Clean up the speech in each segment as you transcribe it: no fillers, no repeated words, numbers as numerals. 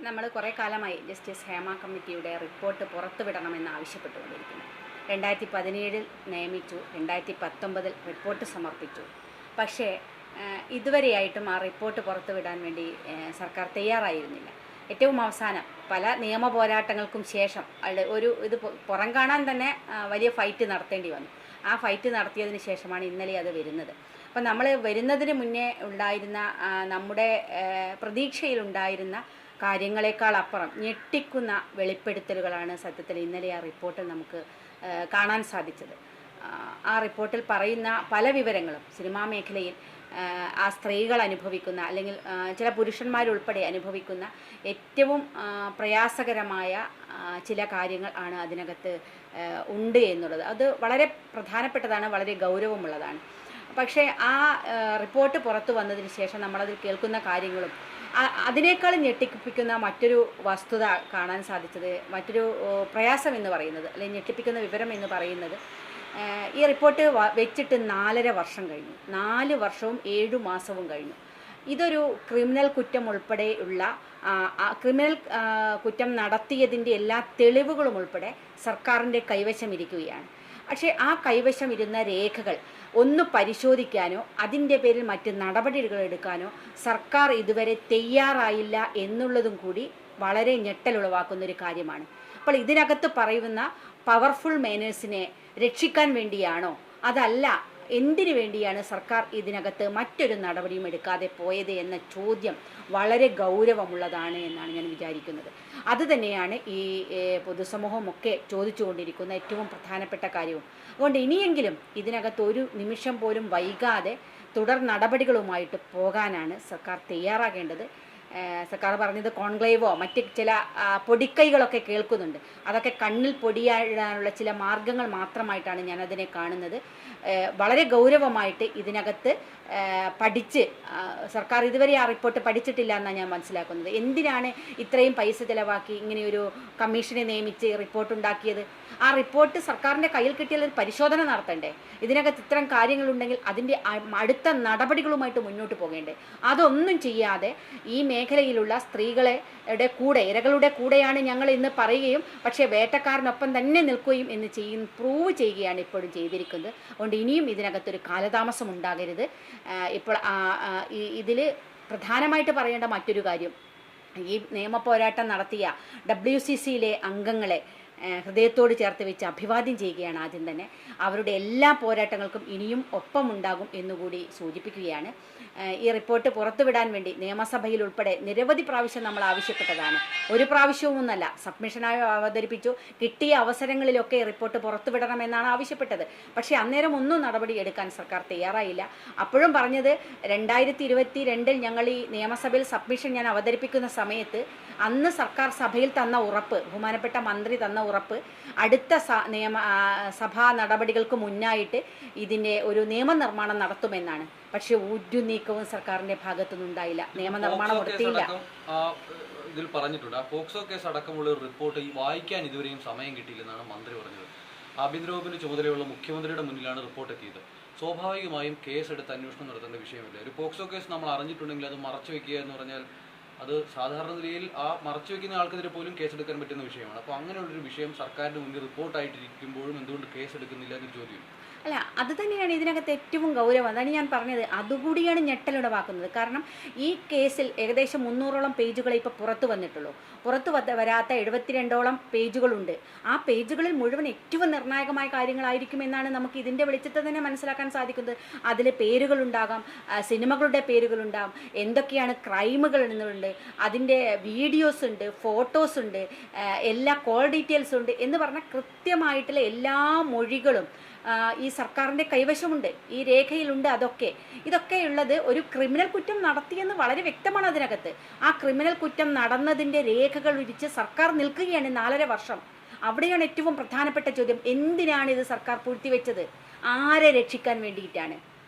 നമ്മൾ കുറേ കാലമായി ജസ്റ്റിസ് ഹേമ കമ്മിറ്റിയുടെ റിപ്പോർട്ട് പുറത്തുവിടണമെന്ന് ആവശ്യപ്പെട്ടുകൊണ്ടിരിക്കുന്നു. 2017 നിയമിച്ചു, 2019 റിപ്പോർട്ട് സമർപ്പിച്ചു. പക്ഷേ ഇതുവരെയായിട്ടും ആ റിപ്പോർട്ട് പുറത്തുവിടാൻ വേണ്ടി സർക്കാർ തയ്യാറായിരുന്നില്ല. ഏറ്റവും അവസാനം പല നിയമ പോരാട്ടങ്ങൾക്കും ശേഷം ഇത് പുറം കാണാൻ തന്നെ വലിയ ഫൈറ്റ് നടത്തേണ്ടി വന്നു. ആ ഫൈറ്റ് നടത്തിയതിന് ശേഷമാണ് ഇന്നലെ അത് വരുന്നത്. അപ്പം നമ്മൾ വരുന്നതിന് മുന്നേ ഉണ്ടായിരുന്ന നമ്മുടെ പ്രതീക്ഷയിലുണ്ടായിരുന്ന കാര്യങ്ങളെക്കാൾ അപ്പുറം ഞെട്ടിക്കുന്ന വെളിപ്പെടുത്തലുകളാണ് സത്യത്തിൽ ഇന്നലെ ആ റിപ്പോർട്ടിൽ നമുക്ക് കാണാൻ സാധിച്ചത്. ആ റിപ്പോർട്ടിൽ പറയുന്ന പല വിവരങ്ങളും സിനിമാ മേഖലയിൽ ആ സ്ത്രീകൾ അനുഭവിക്കുന്ന, അല്ലെങ്കിൽ ചില പുരുഷന്മാരുൾപ്പെടെ അനുഭവിക്കുന്ന ഏറ്റവും പ്രയാസകരമായ ചില കാര്യങ്ങൾ ആണ് അതിനകത്ത് ഉണ്ട് എന്നുള്ളത്. അത് വളരെ പ്രധാനപ്പെട്ടതാണ്, വളരെ ഗൗരവമുള്ളതാണ്. പക്ഷേ ആ റിപ്പോർട്ട് പുറത്തു വന്നതിന് ശേഷം നമ്മളതിൽ കേൾക്കുന്ന കാര്യങ്ങളും അതിനേക്കാളും ഞെട്ടിപ്പിക്കുന്ന മറ്റൊരു വസ്തുത കാണാൻ സാധിച്ചത്, മറ്റൊരു പ്രയാസം എന്ന് പറയുന്നത്, അല്ലെങ്കിൽ ഞെട്ടിപ്പിക്കുന്ന വിവരം എന്ന് പറയുന്നത്, ഈ റിപ്പോർട്ട് വെച്ചിട്ട് 4.5 വർഷം കഴിഞ്ഞു. 4 വർഷവും 7 മാസവും കഴിഞ്ഞു. ഇതൊരു ക്രിമിനൽ കുറ്റം ഉൾപ്പെടെയുള്ള ക്രിമിനൽ കുറ്റം നടത്തിയതിൻ്റെ എല്ലാ തെളിവുകളും ഉൾപ്പെടെ സർക്കാരിൻ്റെ കൈവശം ഇരിക്കുകയാണ്. പക്ഷേ ആ കൈവശം ഇരുന്ന രേഖകൾ ഒന്ന് പരിശോധിക്കാനോ അതിൻ്റെ പേരിൽ മറ്റ് നടപടികൾ എടുക്കാനോ സർക്കാർ ഇതുവരെ തയ്യാറായില്ല എന്നുള്ളതും കൂടി വളരെ ഞെട്ടലുളവാക്കുന്നൊരു കാര്യമാണ്. അപ്പോൾ ഇതിനകത്ത് പറയുന്ന പവർഫുൾ മേനേഴ്സിനെ രക്ഷിക്കാൻ വേണ്ടിയാണോ, അതല്ല എന്തിനു വേണ്ടിയാണ് സർക്കാർ ഇതിനകത്ത് മറ്റൊരു നടപടിയും എടുക്കാതെ പോയത് എന്ന ചോദ്യം വളരെ ഗൗരവമുള്ളതാണ് എന്നാണ് ഞാൻ വിചാരിക്കുന്നത്. അതുതന്നെയാണ് ഈ പൊതുസമൂഹമൊക്കെ ചോദിച്ചുകൊണ്ടിരിക്കുന്ന ഏറ്റവും പ്രധാനപ്പെട്ട കാര്യവും. അതുകൊണ്ട് ഇനിയെങ്കിലും ഇതിനകത്ത് ഒരു നിമിഷം പോലും വൈകാതെ തുടർ നടപടികളുമായിട്ട് പോകാനാണ് സർക്കാർ തയ്യാറാകേണ്ടത്. സർക്കാർ പറഞ്ഞത് കോൺക്ലേവോ മറ്റ് ചില പൊടിക്കൈകളൊക്കെ കേൾക്കുന്നുണ്ട്. അതൊക്കെ കണ്ണിൽ പൊടിയാനുള്ള ചില മാർഗങ്ങൾ മാത്രമായിട്ടാണ് ഞാനതിനെ കാണുന്നത്. വളരെ ഗൗരവമായിട്ട് ഇതിനകത്ത് പഠിച്ച്, സർക്കാർ ഇതുവരെ ആ റിപ്പോർട്ട് പഠിച്ചിട്ടില്ല എന്നാണ് ഞാൻ മനസ്സിലാക്കുന്നത്. എന്തിനാണ് ഇത്രയും പൈസ ചിലവാക്കി ഇങ്ങനെയൊരു കമ്മീഷനെ നിയമിച്ച് റിപ്പോർട്ട് ഉണ്ടാക്കിയത്? ആ റിപ്പോർട്ട് സർക്കാരിൻ്റെ കയ്യിൽ കിട്ടിയാൽ ഒരു പരിശോധന നടത്തണ്ടേ? ഇതിനകത്ത് ഇത്തരം കാര്യങ്ങളുണ്ടെങ്കിൽ അതിൻ്റെ അടുത്ത നടപടികളുമായിട്ട് മുന്നോട്ട് പോകേണ്ടേ? അതൊന്നും ചെയ്യാതെ ഈ മേഖലയിലുള്ള സ്ത്രീകളുടെ കൂടെ, ഇരകളുടെ കൂടെയാണ് ഞങ്ങൾ ഇന്ന് പറയുകയും പക്ഷേ വേട്ടക്കാരനൊപ്പം തന്നെ നിൽക്കുകയും എന്ന് പ്രൂവ് ചെയ്യുകയാണ് ഇപ്പോഴും ചെയ്തിരിക്കുന്നത്. അതുകൊണ്ട് ഇനിയും ഇതിനകത്തൊരു കാലതാമസം ഉണ്ടാകരുത്. ഇപ്പോൾ ഇതിൽ പ്രധാനമായിട്ട് പറയേണ്ട മറ്റൊരു കാര്യം, ഈ നിയമ പോരാട്ടം നടത്തിയ WCCയിലെ അംഗങ്ങളെ ഹൃദയത്തോട് ചേർത്ത് വെച്ച് അഭിവാദ്യം ചെയ്യുകയാണ്. ആദ്യം തന്നെ അവരുടെ എല്ലാ പോരാട്ടങ്ങൾക്കും ഇനിയും ഒപ്പമുണ്ടാകും എന്നുകൂടി സൂചിപ്പിക്കുകയാണ്. ഈ റിപ്പോർട്ട് പുറത്തുവിടാൻ വേണ്ടി നിയമസഭയിൽ ഉൾപ്പെടെ നിരവധി പ്രാവശ്യം നമ്മൾ ആവശ്യപ്പെട്ടതാണ്. ഒരു പ്രാവശ്യവും ഒന്നല്ല, സബ്മിഷനായി അവതരിപ്പിച്ചു. കിട്ടിയ അവസരങ്ങളിലൊക്കെ റിപ്പോർട്ട് പുറത്തുവിടണമെന്നാണ് ആവശ്യപ്പെട്ടത്. പക്ഷേ അന്നേരം ഒന്നും നടപടി എടുക്കാൻ സർക്കാർ തയ്യാറായില്ല. അപ്പോഴും പറഞ്ഞത് 2022 ഞങ്ങൾ ഈ നിയമസഭയിൽ സബ്മിഷൻ ഞാൻ അവതരിപ്പിക്കുന്ന സമയത്ത് അന്ന് സർക്കാർ സഭയിൽ തന്ന ഉറപ്പ്, ബഹുമാനപ്പെട്ട മന്ത്രി തന്ന ഉറപ്പ്, അടുത്ത സഭാ നടപടികൾക്ക് മുന്നായിട്ട് ഇതിൻ്റെ ഒരു നിയമനിർമ്മാണം നടത്തുമെന്നാണ്. പക്ഷെ ഒരു നീക്കവും സർക്കാരിന്റെ ഭാഗത്തുനിന്നുണ്ടായില്ല. നിയമനിർമ്മാണം നടത്തിയില്ല. ഇതിൽ പറഞ്ഞിട്ടുണ്ട്, പോക്സോ കേസ് അടക്കമുള്ള ഒരു റിപ്പോർട്ട് വായിക്കാൻ ഇതുവരെയും സമയം കിട്ടിയില്ലെന്നാണ് മന്ത്രി പറഞ്ഞത്. ആഭ്യന്തര വകുപ്പിന് ചുമതലയുള്ള മുഖ്യമന്ത്രിയുടെ മുന്നിലാണ് റിപ്പോർട്ട് എത്തിയത്. സ്വാഭാവികമായും കേസെടുത്ത് അന്വേഷണം നടത്തേണ്ട വിഷയമില്ല. ഒരു പോക്സോ കേസ് നമ്മൾ അറിഞ്ഞിട്ടുണ്ടെങ്കിൽ അത് മറച്ചു വെക്കുക എന്ന് പറഞ്ഞാൽ അത് സാധാരണ നിലയിൽ ആ മറച്ചു വെക്കുന്ന ആൾക്കെതിരെ പോലും കേസെടുക്കാൻ പറ്റുന്ന വിഷയമാണ്. അപ്പോൾ അങ്ങനെയുള്ളൊരു വിഷയം സർക്കാരിൻ്റെ മുന്നിൽ റിപ്പോർട്ടായിട്ടിരിക്കുമ്പോഴും എന്തുകൊണ്ട് കേസെടുക്കുന്നില്ല എന്നൊരു ചോദ്യം. അല്ല, അത് തന്നെയാണ് ഇതിനകത്ത് ഏറ്റവും ഗൗരവം. അതാണ് ഞാൻ പറഞ്ഞത്, അതുകൂടിയാണ് ഞെട്ടലുളവാക്കുന്നത്. കാരണം ഈ കേസിൽ ഏകദേശം 300ഓളം പേജുകളെ ഇപ്പോൾ പുറത്തു വന്നിട്ടുള്ളൂ. പുറത്തു വരാത്ത 72ഓളം പേജുകളുണ്ട്. ആ പേജുകളിൽ മുഴുവൻ ഏറ്റവും നിർണായകമായ കാര്യങ്ങളായിരിക്കുമെന്നാണ് നമുക്ക് ഇതിൻ്റെ വെളിച്ചത്തിൽ തന്നെ മനസ്സിലാക്കാൻ സാധിക്കുന്നത്. അതിൽ പേരുകളുണ്ടാകാം, സിനിമകളുടെ പേരുകളുണ്ടാകും, എന്തൊക്കെയാണ് ക്രൈമുകൾ എന്നുണ്ട്, അതിൻ്റെ വീഡിയോസ് ഉണ്ട്, ഫോട്ടോസ് ഉണ്ട്, എല്ലാ കോൾ ഡീറ്റെയിൽസ് ഉണ്ട് എന്ന് പറഞ്ഞാൽ കൃത്യമായിട്ടുള്ള എല്ലാ മൊഴികളും ഈ സർക്കാരിൻ്റെ കൈവശമുണ്ട്, ഈ രേഖയിലുണ്ട്. ഇതൊക്കെയുള്ളത് ഒരു ക്രിമിനൽ കുറ്റം നടത്തിയെന്ന് വളരെ വ്യക്തമാണ് അതിനകത്ത്. ആ ക്രിമിനൽ കുറ്റം നടന്നതിൻ്റെ രേഖകൾ വിരിച്ച് സർക്കാർ നിൽക്കുകയാണ് 4.5 വർഷം. അവിടെയാണ് ഏറ്റവും പ്രധാനപ്പെട്ട ചോദ്യം, എന്തിനാണ് ഇത് സർക്കാർ പൂഴ്ത്തിവെച്ചത്? ആരെ രക്ഷിക്കാൻ വേണ്ടിയിട്ടാണ്?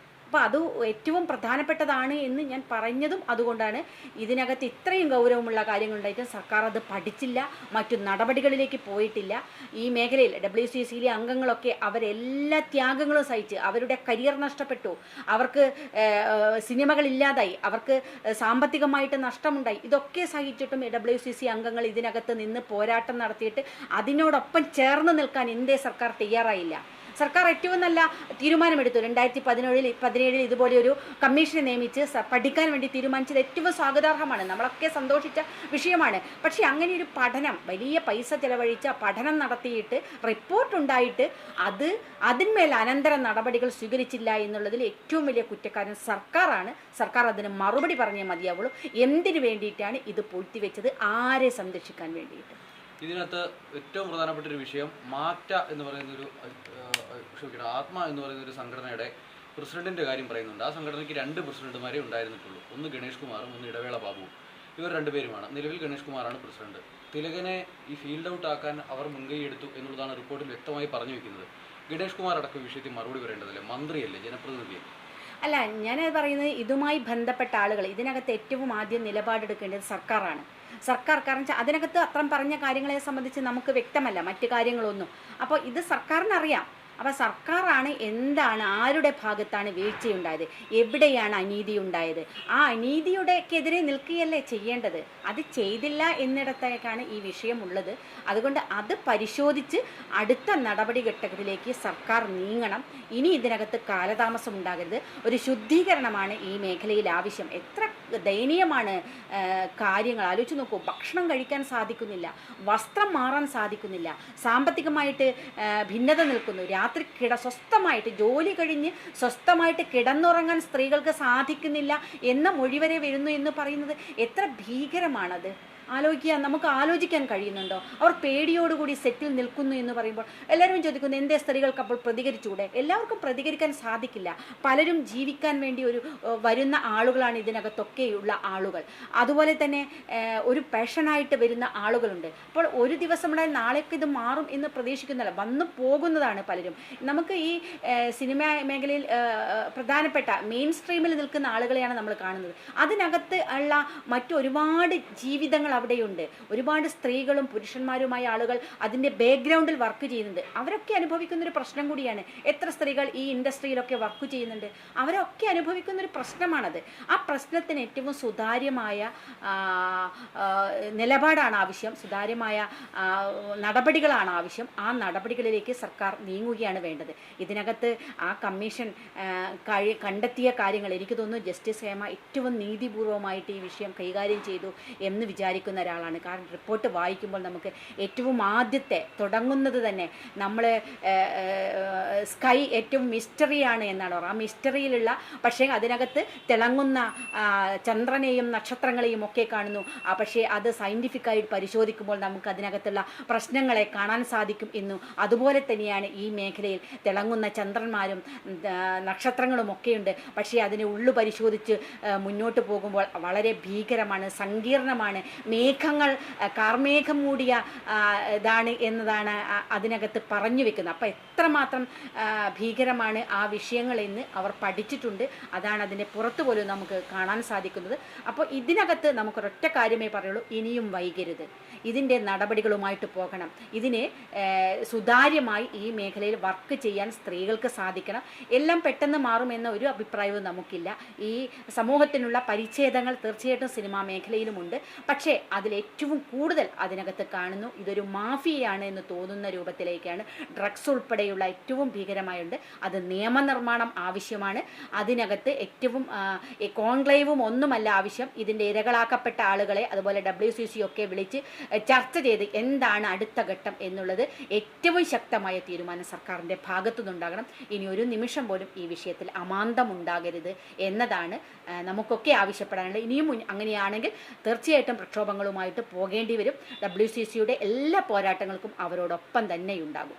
അപ്പോൾ അത് ഏറ്റവും പ്രധാനപ്പെട്ടതാണ് എന്ന് ഞാൻ പറഞ്ഞതും അതുകൊണ്ടാണ്. ഇതിനകത്ത് ഇത്രയും ഗൗരവമുള്ള കാര്യങ്ങളുണ്ടായിട്ടും സർക്കാർ അത് പഠിച്ചില്ല, മറ്റു നടപടികളിലേക്ക് പോയിട്ടില്ല. ഈ മേഖലയിൽ WCCയിലെ അംഗങ്ങളൊക്കെ അവരെല്ലാ ത്യാഗങ്ങളും സഹിച്ച് അവരുടെ കരിയർ നഷ്ടപ്പെട്ടു, അവർക്ക് സിനിമകളില്ലാതായി, അവർക്ക് സാമ്പത്തികമായിട്ട് നഷ്ടമുണ്ടായി. ഇതൊക്കെ സഹിച്ചിട്ടും WCC അംഗങ്ങൾ ഇതിനകത്ത് നിന്ന് പോരാട്ടം നടത്തിയിട്ട് അതിനോടൊപ്പം ചേർന്ന് നിൽക്കാൻ ഇന്ത്യ സർക്കാർ തയ്യാറായില്ല. സർക്കാർ ഏറ്റവും നല്ല തീരുമാനമെടുത്തു. 2017 ഇതുപോലെ ഒരു കമ്മീഷനെ നിയമിച്ച് പഠിക്കാൻ വേണ്ടി തീരുമാനിച്ചത് ഏറ്റവും സ്വാഗതാർഹമാണ്, നമ്മളൊക്കെ സന്തോഷിച്ച വിഷയമാണ്. പക്ഷേ അങ്ങനെ ഒരു പഠനം, വലിയ പൈസ ചെലവഴിച്ച പഠനം നടത്തിയിട്ട് റിപ്പോർട്ടുണ്ടായിട്ട് അതിന്മേൽ അനന്തര നടപടികൾ സ്വീകരിച്ചില്ല എന്നുള്ളതിൽ ഏറ്റവും വലിയ കുറ്റക്കാരൻ സർക്കാരാണ്. സർക്കാർ അതിന് മറുപടി പറഞ്ഞേ മതിയാവുള്ളൂ. എന്തിനു വേണ്ടിയിട്ടാണ് ഇത് പൂഴ്ത്തിവെച്ചത്? ആരെ സംരക്ഷിക്കാൻ വേണ്ടിയിട്ട്? ഇതിനകത്ത് ഏറ്റവും പ്രധാനപ്പെട്ട ഒരു വിഷയം മാറ്റ എന്ന് പറയുന്നൊരു ആത്മ എന്ന് പറയുന്നൊരു സംഘടനയുടെ പ്രസിഡന്റിന്റെ കാര്യം പറയുന്നുണ്ട്. ആ സംഘടനയ്ക്ക് 2 പ്രസിഡന്റുമാരെ ഉണ്ടായിരുന്നിട്ടുള്ളൂ. ഒന്ന് ഗണേഷ് കുമാറും ഒന്ന് ഇടവേള ബാബുവും. ഇവർ 2 പേരുമാണ്. നിലവിൽ ഗണേഷ് കുമാറാണ് പ്രസിഡന്റ്. തിലകനെ ഈ ഫീൽഡ് ഔട്ട് ആക്കാൻ അവർ മുൻകൈയെടുത്തു എന്നുള്ളതാണ് റിപ്പോർട്ടിൽ വ്യക്തമായി പറഞ്ഞു വെക്കുന്നത്. ഗണേഷ് കുമാർ അടക്കം വിഷയത്തിൽ മറുപടി പറയേണ്ടതല്ലേ? മന്ത്രിയല്ലേ, ജനപ്രതിനിധിയല്ലേ? അല്ല, ഞാനത് പറയുന്നത് ഇതുമായി ബന്ധപ്പെട്ട ആളുകൾ ഇതിനകത്ത് ഏറ്റവും ആദ്യം നിലപാടെടുക്കേണ്ടത് സർക്കാരാണ്. സർക്കാർ, കാരണം അതിനകത്ത് അത്രം പറഞ്ഞ കാര്യങ്ങളെ സംബന്ധിച്ച് നമുക്ക് വ്യക്തമല്ല മറ്റു കാര്യങ്ങളൊന്നും. അപ്പോൾ ഇത് സർക്കാരിനറിയാം. അപ്പോൾ സർക്കാരാണ് എന്താണ്, ആരുടെ ഭാഗത്താണ് വീഴ്ചയുണ്ടായത്, എവിടെയാണ് അനീതി ഉണ്ടായത്, ആ അനീതിയുടെക്കെതിരെ നിൽക്കുകയല്ലേ ചെയ്യേണ്ടത്. അത് ചെയ്തില്ല എന്നിടത്തേക്കാണ് ഈ വിഷയമുള്ളത്. അതുകൊണ്ട് അത് പരിശോധിച്ച് അടുത്ത നടപടിഘട്ടത്തിലേക്ക് സർക്കാർ നീങ്ങണം. ഇനി ഇതിനകത്ത് കാലതാമസം ഉണ്ടാകരുത്. ഒരു ശുദ്ധീകരണമാണ് ഈ മേഖലയിൽ ആവശ്യം. എത്ര ദയനീയമാണ് കാര്യങ്ങൾ, ആലോചിച്ച് നോക്കൂ. ഭക്ഷണം കഴിക്കാൻ സാധിക്കുന്നില്ല, വസ്ത്രം മാറാൻ സാധിക്കുന്നില്ല, സാമ്പത്തികമായിട്ട് ഭിന്നത നിൽക്കുന്നു. രാത്രി സ്വസ്ഥമായിട്ട് ജോലി കഴിഞ്ഞ് സ്വസ്ഥമായിട്ട് കിടന്നുറങ്ങാൻ സ്ത്രീകൾക്ക് സാധിക്കുന്നില്ല എന്ന മൊഴി വരെ വരുന്നു എന്ന് പറയുന്നത് എത്ര ഭീകരമാണത്. നമുക്ക് ആലോചിക്കാൻ കഴിയുന്നുണ്ടോ? അവർ പേടിയോടുകൂടി സെറ്റിൽ നിൽക്കുന്നു എന്ന് പറയുമ്പോൾ എല്ലാവരും ചോദിക്കുന്നു, എന്തേ സ്ത്രീകൾക്ക് അപ്പോൾ പ്രതികരിച്ചുകൂടെ? എല്ലാവർക്കും പ്രതികരിക്കാൻ സാധിക്കില്ല. പലരും ജീവിക്കാൻ വേണ്ടി വരുന്ന ആളുകളാണ് ഇതിനകത്തൊക്കെയുള്ള ആളുകൾ. അതുപോലെ തന്നെ ഒരു പാഷനായിട്ട് വരുന്ന ആളുകളുണ്ട്. അപ്പോൾ ഒരു ദിവസം നാളേക്ക് ഇത് മാറും എന്ന് പ്രതീക്ഷിക്കുന്നില്ല, വന്നു പോകുന്നതാണ് പലരും. നമുക്ക് ഈ സിനിമ മേഖലയിൽ പ്രധാനപ്പെട്ട മെയിൻ സ്ട്രീമിൽ നിൽക്കുന്ന ആളുകളെയാണ് നമ്മൾ കാണുന്നത്. അതിനകത്ത് ഉള്ള മറ്റൊരുപാട് ജീവിതങ്ങൾ അവിടെയുണ്ട്. ഒരുപാട് സ്ത്രീകളും പുരുഷന്മാരുമായ ആളുകൾ അതിൻ്റെ ബാക്ക്ഗ്രൗണ്ടിൽ വർക്ക് ചെയ്യുന്നുണ്ട്. അവരൊക്കെ അനുഭവിക്കുന്നൊരു പ്രശ്നം കൂടിയാണ്. എത്ര സ്ത്രീകൾ ഈ ഇൻഡസ്ട്രിയിലൊക്കെ വർക്ക് ചെയ്യുന്നുണ്ട്, അവരൊക്കെ അനുഭവിക്കുന്നൊരു പ്രശ്നമാണത്. ആ പ്രശ്നത്തിന് ഏറ്റവും സുതാര്യമായ നിലപാടാണ് ആവശ്യം, സുതാര്യമായ നടപടികളാണ് ആവശ്യം. ആ നടപടികളിലേക്ക് സർക്കാർ നീങ്ങുകയാണ് വേണ്ടത്. ഇതിനകത്ത് ആ കമ്മീഷൻ കണ്ടെത്തിയ കാര്യങ്ങൾ എനിക്ക് തോന്നുന്നു ജസ്റ്റിസ് ഹേമ ഏറ്റവും നീതിപൂർവമായിട്ട് ഈ വിഷയം കൈകാര്യം ചെയ്തു എന്ന് വിചാരിക്കുന്ന ഒരാളാണ്. കാരണം റിപ്പോർട്ട് വായിക്കുമ്പോൾ നമുക്ക് ഏറ്റവും ആദ്യത്തെ തുടങ്ങുന്നത് തന്നെ നമ്മൾ സ്കൈ ഏറ്റവും മിസ്റ്ററിയാണ് എന്നാണ് പറയുക. ആ മിസ്റ്ററിയിലുള്ള പക്ഷേ അതിനകത്ത് തിളങ്ങുന്ന ചന്ദ്രനെയും നക്ഷത്രങ്ങളെയും ഒക്കെ കാണുന്നു. പക്ഷേ അത് സയൻറ്റിഫിക്കായി പരിശോധിക്കുമ്പോൾ നമുക്ക് അതിനകത്തുള്ള പ്രശ്നങ്ങളെ കാണാൻ സാധിക്കും എന്നു. അതുപോലെ തന്നെയാണ് ഈ മേഖലയിൽ തിളങ്ങുന്ന ചന്ദ്രന്മാരും നക്ഷത്രങ്ങളും ഒക്കെയുണ്ട്. പക്ഷേ അതിനെ ഉള്ളു പരിശോധിച്ച് മുന്നോട്ട് പോകുമ്പോൾ വളരെ ഭീകരമാണ്, സങ്കീർണമാണ്. മേഘങ്ങൾ കാർമേഘം മൂടിയ ഇതാണ് എന്നതാണ് അതിനകത്ത് പറഞ്ഞു വെക്കുന്നത്. അപ്പോൾ എത്രമാത്രം ഭീകരമാണ് ആ വിഷയങ്ങളെന്ന് അവർ പഠിച്ചിട്ടുണ്ട്. അതാണ് അതിൻ്റെ പുറത്ത് പോലും നമുക്ക് കാണാൻ സാധിക്കുന്നത്. അപ്പോൾ ഇതിനകത്ത് നമുക്കൊരൊറ്റ കാര്യമേ പറയുള്ളൂ, ഇനിയും വൈകരുത്, ഇതിൻ്റെ നടപടികളുമായിട്ട് പോകണം. ഇതിന് സുതാര്യമായി ഈ മേഖലയിൽ വർക്ക് ചെയ്യാൻ സ്ത്രീകൾക്ക് സാധിക്കണം. എല്ലാം പെട്ടെന്ന് മാറുമെന്ന ഒരു അഭിപ്രായവും നമുക്കില്ല. ഈ സമൂഹത്തിനുള്ള പരിച്ഛേദങ്ങൾ തീർച്ചയായിട്ടും സിനിമാ മേഖലയിലുമുണ്ട്. പക്ഷേ അതിലേറ്റവും കൂടുതൽ അതിനകത്ത് കാണുന്നു ഇതൊരു മാഫിയയാണ് എന്ന് തോന്നുന്ന രൂപത്തിലേക്കാണ്. ഡ്രഗ്സ് ഉൾപ്പെടെയുള്ള ഏറ്റവും ഭീകരമായുണ്ട്. അത് നിയമനിർമ്മാണം ആവശ്യമാണ്. അതിനകത്ത് ഏറ്റവും കോൺക്ലേവും ഒന്നുമല്ല ആവശ്യം. ഇതിൻ്റെ ഇരകളാക്കപ്പെട്ട ആളുകളെ അതുപോലെ WCC ഒക്കെ വിളിച്ച് ചർച്ച ചെയ്ത് എന്താണ് അടുത്ത ഘട്ടം എന്നുള്ളത് ഏറ്റവും ശക്തമായ തീരുമാനം സർക്കാരിൻ്റെ ഭാഗത്തുനിന്നുണ്ടാകണം. ഇനി ഒരു നിമിഷം പോലും ഈ വിഷയത്തിൽ അമാന്തമുണ്ടാകരുത് എന്നതാണ് നമുക്കൊക്കെ ആവശ്യപ്പെടാനുള്ളത്. ഇനിയും അങ്ങനെയാണെങ്കിൽ തീർച്ചയായിട്ടും പ്രക്ഷോഭങ്ങളുമായിട്ട് പോകേണ്ടി വരും. WCCയുടെ എല്ലാ പോരാട്ടങ്ങൾക്കും അവരോടൊപ്പം തന്നെയുണ്ടാകും.